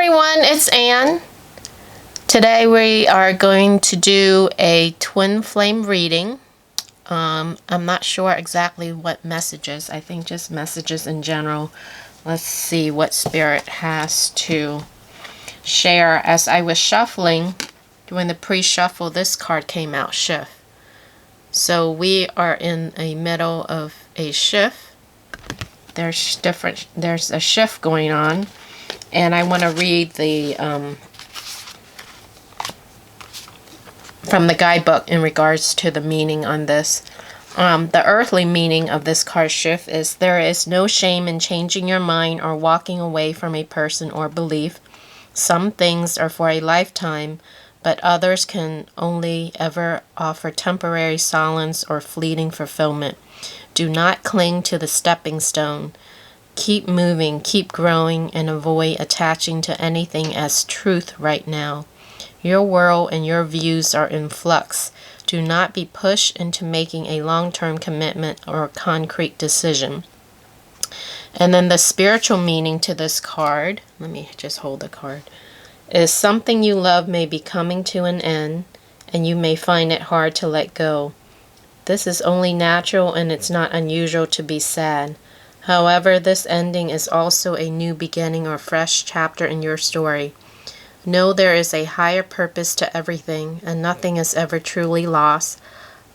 everyone, it's Anne. Today we are going to do a twin flame reading. I'm not sure exactly what messages. I think just messages in general. Let's see what Spirit has to share. As I was shuffling, doing the pre-shuffle, this card came out, Shift. So we are in the middle of a shift. There's a shift going on. And I want to read the from the guidebook in regards to the meaning on this. The earthly meaning of this card shift is there is no shame in changing your mind or walking away from a person or belief. Some things are for a lifetime, but others can only ever offer temporary solace or fleeting fulfillment. Do not cling to the stepping stone. Keep moving, keep growing, and avoid attaching to anything as truth right now. Your world and your views are in flux. Do not be pushed into making a long-term commitment or a concrete decision. And then the spiritual meaning to this card, let me just hold the card, is something you love may be coming to an end, and you may find it hard to let go. This is only natural, and it's not unusual to be sad. However, this ending is also a new beginning or fresh chapter in your story. Know there is a higher purpose to everything, and nothing is ever truly lost.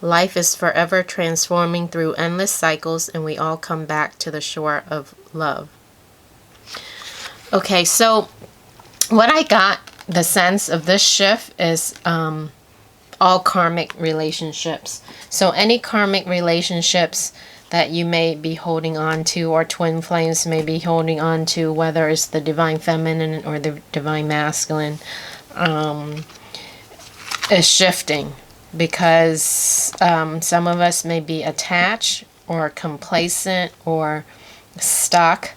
Life is forever transforming through endless cycles, and we all come back to the shore of love. Okay, so what I got the sense of this shift is all karmic relationships. So any karmic relationships that you may be holding on to, or twin flames may be holding on to, whether it's the divine feminine or the divine masculine, is shifting because some of us may be attached or complacent or stuck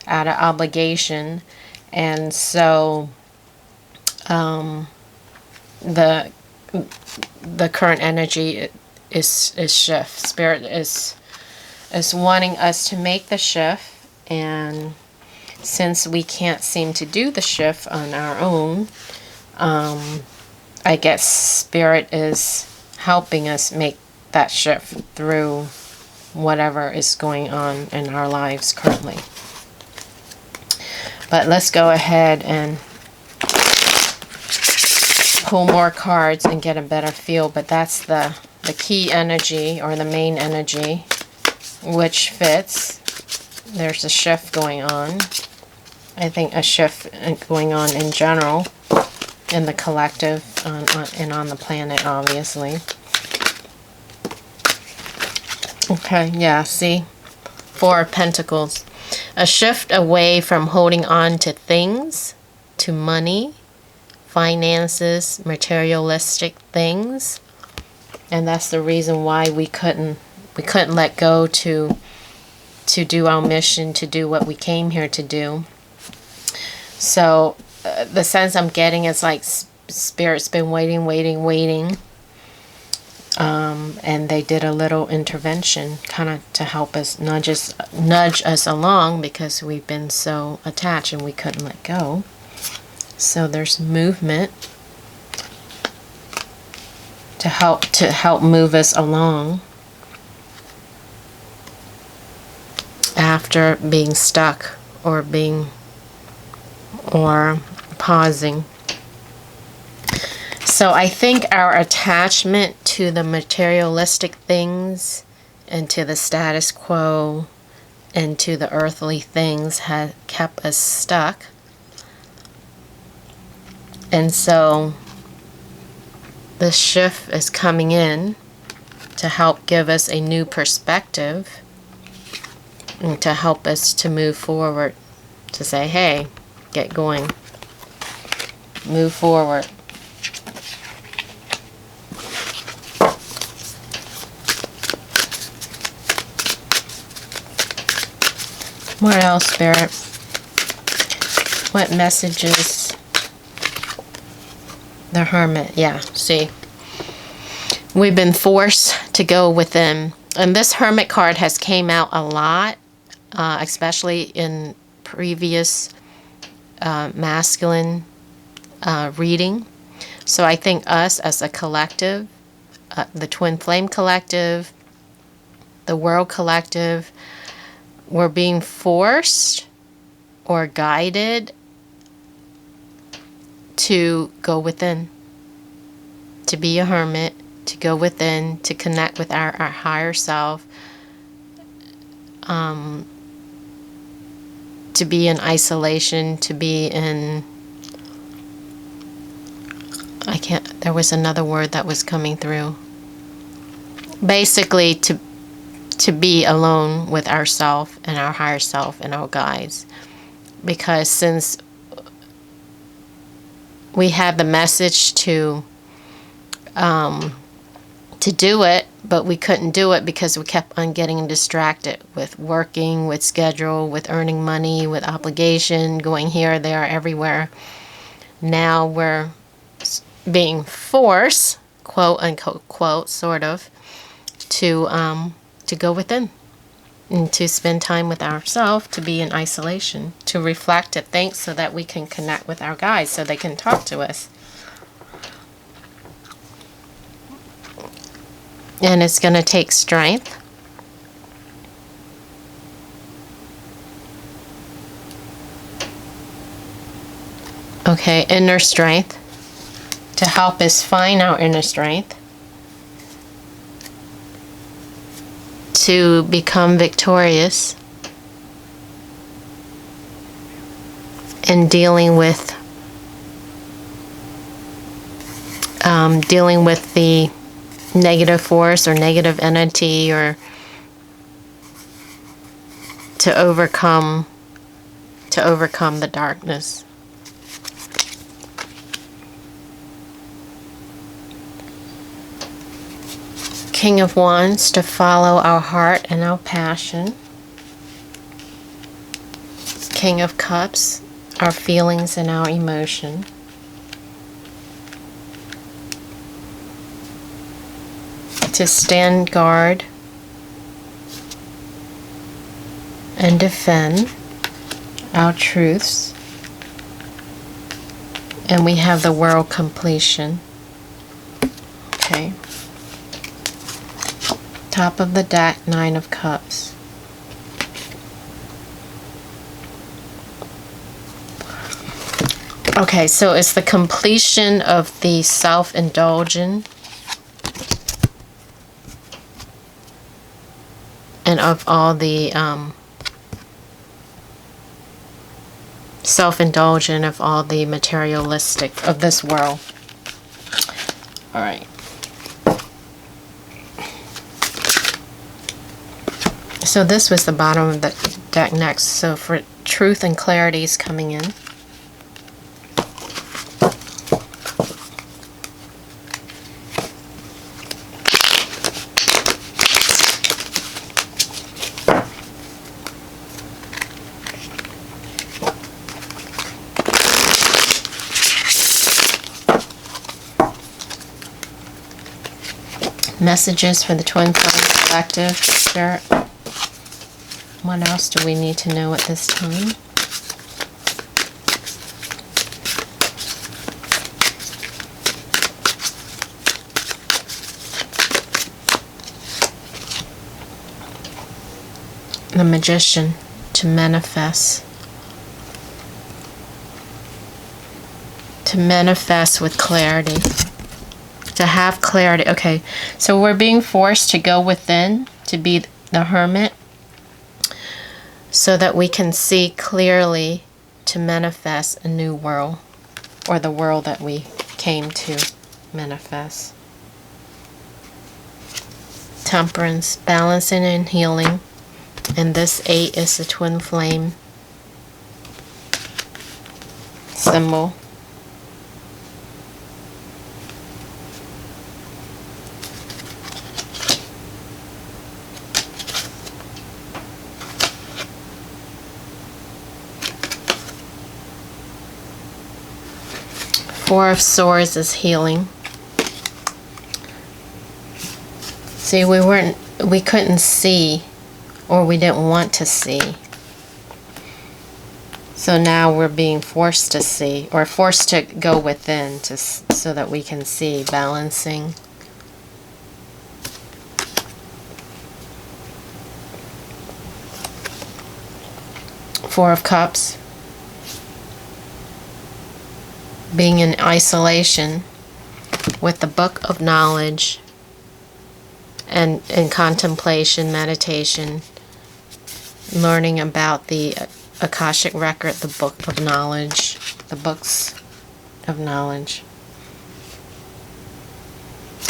out of obligation, and so the current energy is shift. Spirit is wanting us to make the shift, and since we can't seem to do the shift on our own, I guess Spirit is helping us make that shift through whatever is going on in our lives currently. But let's go ahead and pull more cards and get a better feel. But that's the key energy, or the main energy, which fits. There's a shift going on. I think a shift going on in general, in the collective, and on the planet, obviously. Okay, yeah, see? Four of Pentacles. A shift away from holding on to things, to money, finances, materialistic things. And that's the reason why we couldn't let go to do our mission, to do what we came here to do. So the sense I'm getting is like Spirit's been waiting, and they did a little intervention kind of to help us, nudge us along, because we've been so attached and we couldn't let go. So there's movement to help move us along after being stuck or pausing. So I think our attachment to the materialistic things and to the status quo and to the earthly things had kept us stuck. And so this shift is coming in to help give us a new perspective and to help us to move forward, to say, hey, get going, move forward. What else, Spirit? What messages? The Hermit, yeah, see. We've been forced to go within. And this Hermit card has came out a lot, especially in previous masculine reading. So I think us as a collective, the Twin Flame Collective, the World Collective, we're being forced or guided to go within, to be a hermit, to go within, to connect with our higher self, to be in isolation, to be in, there was another word that was coming through. Basically, to be alone with ourself and our higher self and our guides. Because since we had the message to do it, but we couldn't do it because we kept on getting distracted with working, with schedule, with earning money, with obligation, going here, there, everywhere. Now we're being forced, quote unquote, quote, sort of, to go within and to spend time with ourselves, to be in isolation, to reflect, to think, so that we can connect with our guides, so they can talk to us. And it's going to take strength. Okay, inner strength, to help us find our inner strength, to become victorious in dealing with the negative force or negative entity, or to overcome the darkness. King of Wands, to follow our heart and our passion. King of Cups, our feelings and our emotion. To stand guard and defend our truths. And we have the world completion. Okay. Top of the deck, Nine of Cups. Okay, so it's the completion of the self-indulgence and of all the self-indulgent of all the materialistic of this world. All right. So this was the bottom of the deck next. So for truth and clarity is coming in. Messages for the Twin Flame Collective. Spirit. What else do we need to know at this time? The Magician, to manifest. To manifest with clarity. To have clarity. Okay, so we're being forced to go within, to be the hermit, so that we can see clearly, to manifest a new world, or the world that we came to manifest. Temperance, balancing and healing. And this 8 is the twin flame symbol. Four of Swords is healing. See, we couldn't see, or we didn't want to see. So now we're being forced to see, or forced to go within so that we can see balancing. Four of Cups. Being in isolation with the book of knowledge and in contemplation, meditation, learning about the Akashic record, the book of knowledge, the books of knowledge,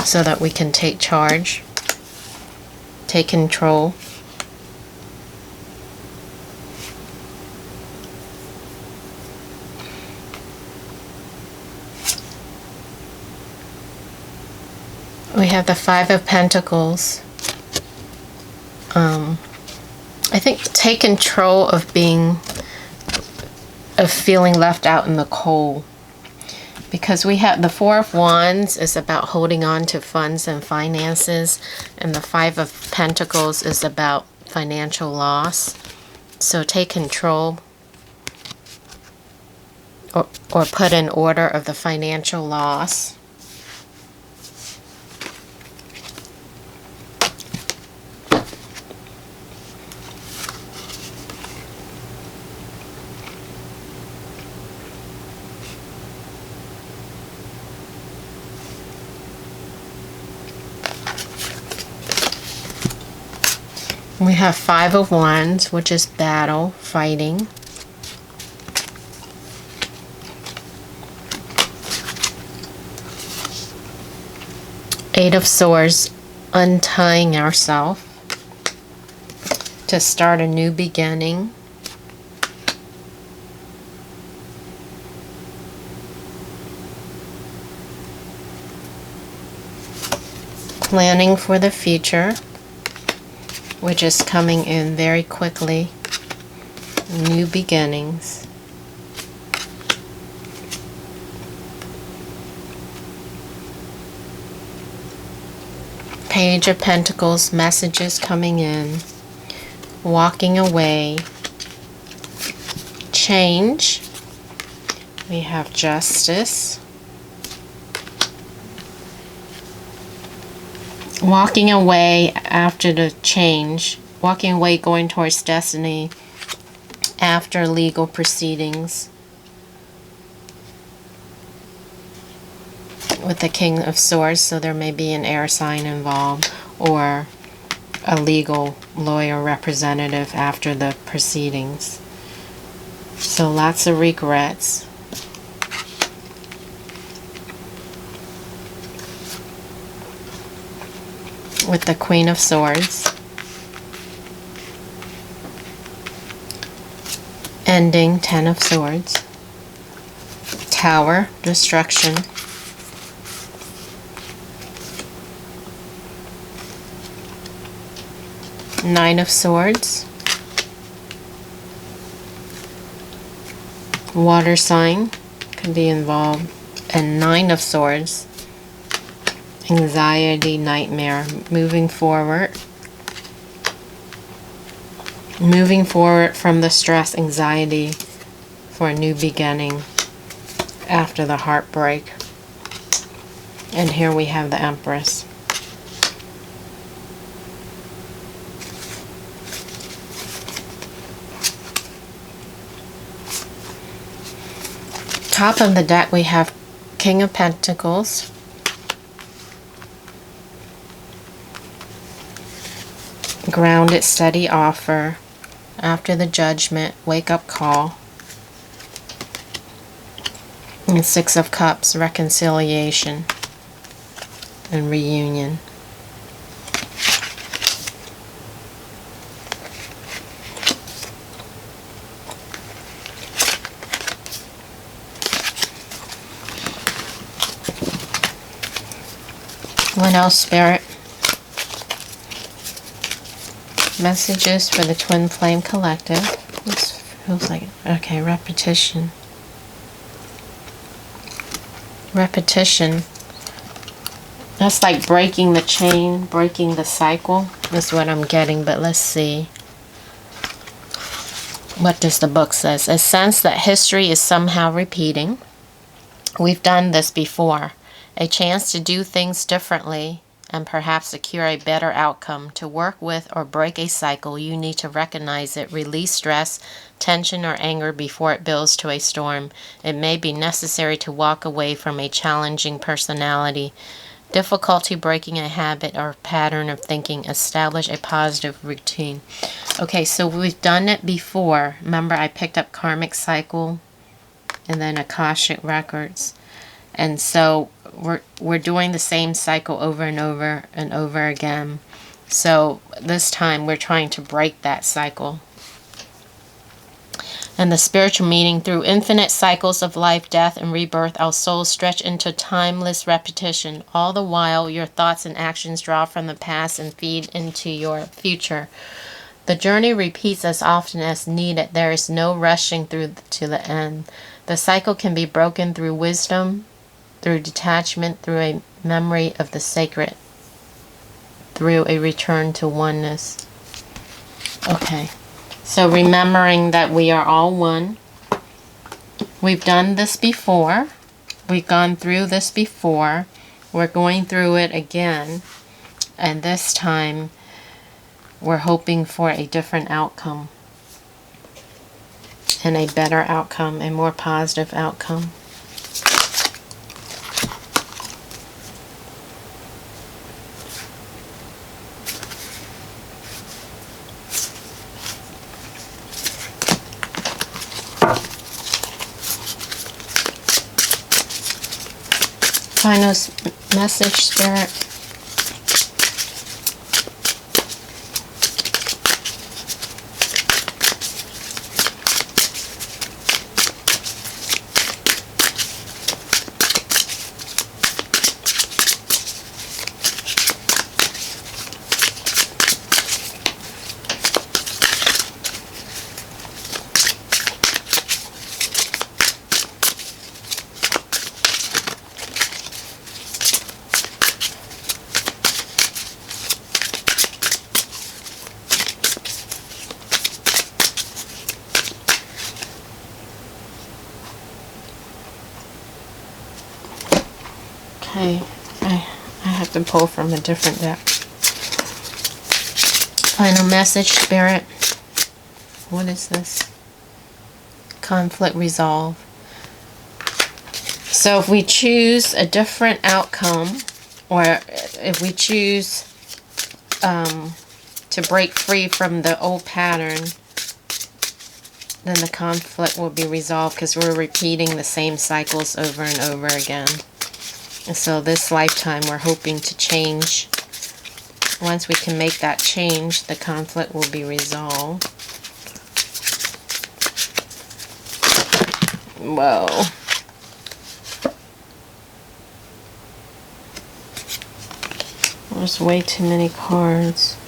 so that we can take charge, take control. We have the Five of Pentacles. I think take control of feeling left out in the cold. Because we have the Four of Wands is about holding on to funds and finances, and the Five of Pentacles is about financial loss. So take control or put in order of the financial loss. We have Five of Wands, which is battle, fighting. Eight of Swords, untying ourselves to start a new beginning. Planning for the future, which is coming in very quickly. New beginnings. Page of Pentacles, messages coming in. Walking away. Change. We have Justice. Walking away after the change, walking away, going towards destiny after legal proceedings. With the King of Swords, so there may be an air sign involved or a legal lawyer representative after the proceedings. So lots of regrets. With the Queen of Swords. Ending, Ten of Swords. Tower, destruction. Nine of Swords. Water sign could be involved. And Nine of Swords. Anxiety, nightmare, moving forward. Moving forward from the stress, anxiety for a new beginning after the heartbreak. And here we have the Empress. Top of the deck we have King of Pentacles. Grounded, steady offer. After the Judgment, wake up call. And Six of Cups, reconciliation and reunion. What else, Spirit? Messages for the Twin Flame Collective. This feels like, okay, repetition. Repetition. That's like breaking the chain, breaking the cycle. That's what I'm getting, but let's see. what does the book says? A sense that history is somehow repeating. We've done this before. A chance to do things differently and perhaps secure a better outcome. To work with or break a cycle, you need to recognize it, release stress, tension, or anger before it builds to a storm. It may be necessary to walk away from a challenging personality, difficulty breaking a habit or pattern of thinking, establish a positive routine. Okay, so we've done it before. Remember, I picked up Karmic Cycle and then Akashic Records. And so we're doing the same cycle over and over and over again. So this time we're trying to break that cycle. And the spiritual meaning: through infinite cycles of life, death, and rebirth, our souls stretch into timeless repetition. All the while, your thoughts and actions draw from the past and feed into your future. The journey repeats as often as needed. There is no rushing through to the end. The cycle can be broken through wisdom, through detachment, through a memory of the sacred, through a return to oneness. Okay, so remembering that we are all one. We've done this before. We've gone through this before. We're going through it again. And this time, we're hoping for a different outcome. And a better outcome, a more positive outcome. Final message, Spirit. Okay, I have to pull from a different deck. Final message, Spirit. What is this? Conflict resolve. So if we choose a different outcome, or if we choose to break free from the old pattern, then the conflict will be resolved, because we're repeating the same cycles over and over again. And so this lifetime we're hoping to change. Once we can make that change, the conflict will be resolved. Whoa. There's way too many cards.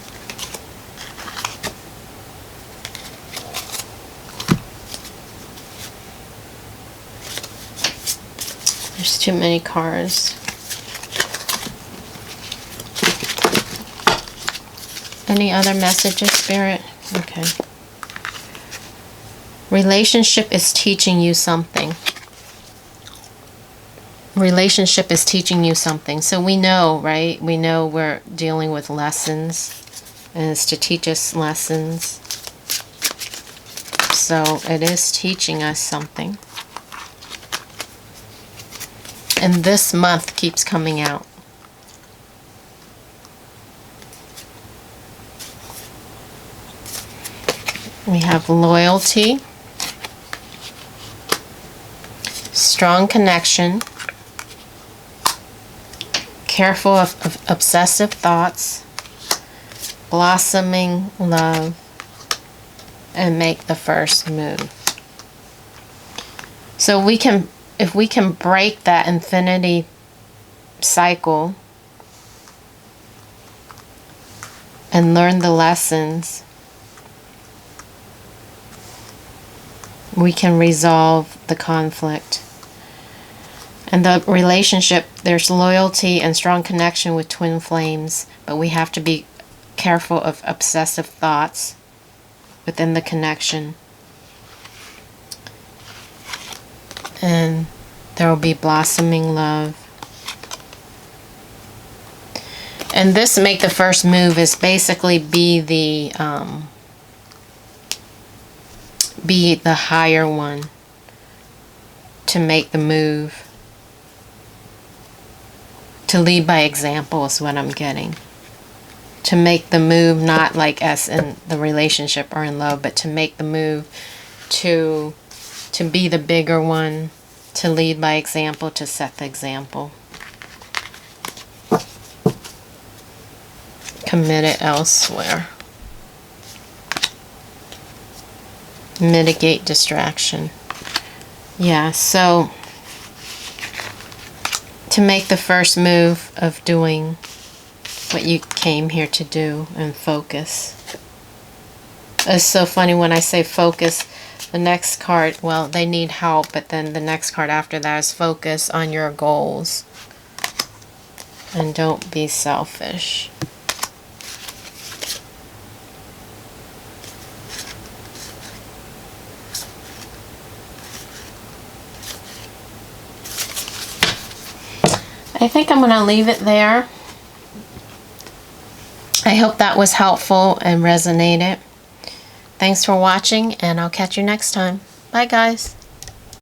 There's too many cards. Any other messages, Spirit? Okay. Relationship is teaching you something. Relationship is teaching you something. So we know, right? We know we're dealing with lessons. And it's to teach us lessons. So it is teaching us something. And this month keeps coming out. We have loyalty, strong connection, careful of obsessive thoughts, blossoming love, and make the first move. So we can, if we can break that infinity cycle and learn the lessons, we can resolve the conflict. And the relationship, there's loyalty and strong connection with twin flames, but we have to be careful of obsessive thoughts within the connection. And there will be blossoming love. And this make the first move is basically be the higher one to make the move. To lead by example is what I'm getting. To make the move, not like as in the relationship or in love, but to make the move to be the bigger one, to lead by example, to set the example. Committed elsewhere. Mitigate distraction. Yeah, so to make the first move of doing what you came here to do and focus. It's so funny when I say focus, the next card, well, they need help, but then the next card after that is focus on your goals. And don't be selfish. I think I'm going to leave it there. I hope that was helpful and resonated. Thanks for watching, and I'll catch you next time. Bye, guys.